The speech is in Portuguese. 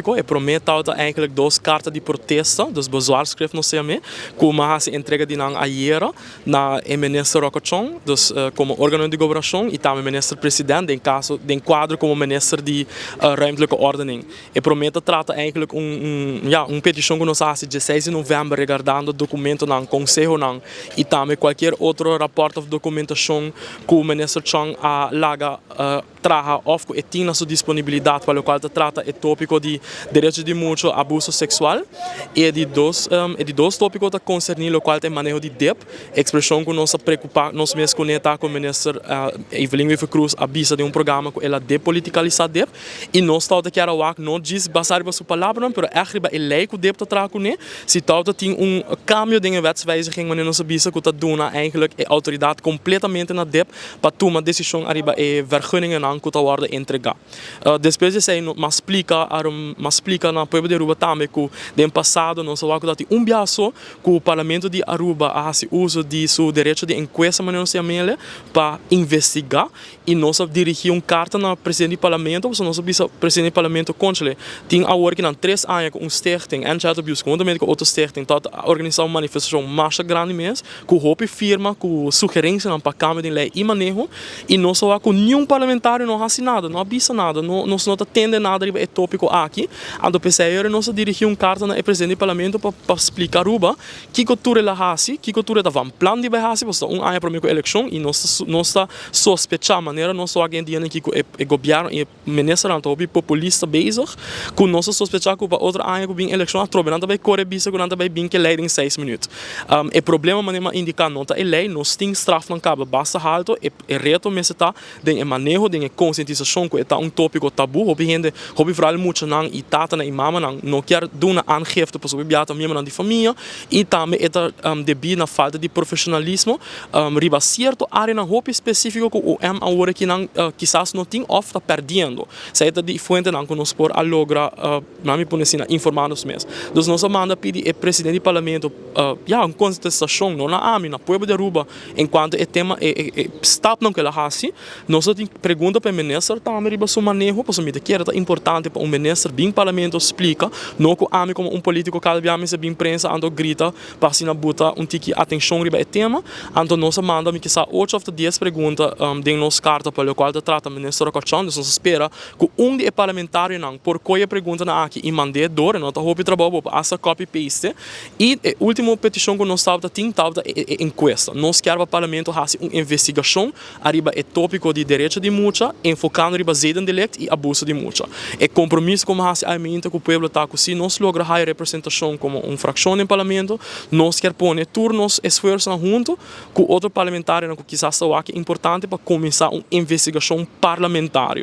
tópico e promete eigenlijk duas cartas de protesta, dus bezwaarschrift no CME, como a se entrega de nang ayer na minister Rocochon, dus como órgão de governação e também minister-president, em caso de quadro como minister de ruimtelijke ordening. E promete trata eigenlijk petição que nos hace 16 de novembro regardando documento nang conselho nang e também qualquer outro rapport of documentação que o minister Chong a laga traga of que tem na sua disponibilidade para o qual trata o tópico de direitos de muito abuso sexual e de dois tópicos que concernem o qual tem manejo de DEP, expressão que nos preocupa, nos mesmos conectar com o ministro Evelyn Weaver Cruz avisa de programa que ela depoliticaliza DEP e nós estamos aqui a não diz basar sobre sua palavra, mas é que ele lei que o DEP está né se tal tem cambio de wetswijziging wanneer nos avisa que está dando eigenlijk a autoridade completamente na DEP para tomar decisão arriba e vergunningen aan que worden entregar. Depois de sei mas explica na povo de Aruba também que no passado nós sabemos que biaso que o parlamento de Aruba faz uso de seu direito de enquesta maneira se chama para investigar e nós dirigir carta na presidente do parlamento, so nós bisa presidente do parlamento conchele tem a work na 3 anos com stichting en chat abuse com outra stichting tot organizar uma manifestação mais grande mesmo com hope firma com sugerência na câmara de lei e manejo e nós só com nenhum parlamentar não faz nada, não avisa nada, não atende nada é tópico aqui. Ando PCR nós dirigir carta na presidente do parlamento para explicar Aruba que cultura ela hasi, que cultura da van plan de hasi, você ano para mim com eleição e nós está sospechar maneira nós só alguém dia que o governo e ministro não tá populista bezig, com nós sospechar que para outro ano que eleição a trobe, não tá vai correr bisa que não tá vai bem que lei em 6 minutos. O problema maneira indicar não tá lei nós tem straf não cabe basta alto e reto mas está de manejo de conscientização que está tópico tabu, hobby gente hobby vooral muito não e tata na mama não quer dar uma aangifte para sobre biata mesmo de família e também eta debi na falta de profissionalismo riba certo área na hobby específico que o agora que não quizás não tem of está perdendo se é de fonte não que nós por a logra não me põe assim informar-nos mesmo dos nós manda pedir o presidente do parlamento uma contestação não na AMI na povo de Aruba enquanto o tema stop não que ela hace nós tem pergunta para o ministro também riba seu manejo para me que era importante para o ministro bem parlamento explica não que AMI como político cada vez bem imprensa ando grita para se na buta tiki atenção riba o tema então nós manda me que sa 8 of 10 perguntas de nos carta para o qual trata o ministro Rocochon nós espera que de parlamentário não por qualquer pergunta na aqui e mandei dor não tá hope trabalho para essa copy paste e a última petição que nós estava tem enquesta nós quer para o parlamento fazer uma investigação arriba o tópico de direito de mucha enfocando arriba zedendelect e abuso de mucha é compromisso como hace a mente que o povo está se nós logra a representação como fração no parlamento nós quer pôr turnos esforço junto com outro parlamentário que quizás está aqui importante para começar uma investigação parlamentar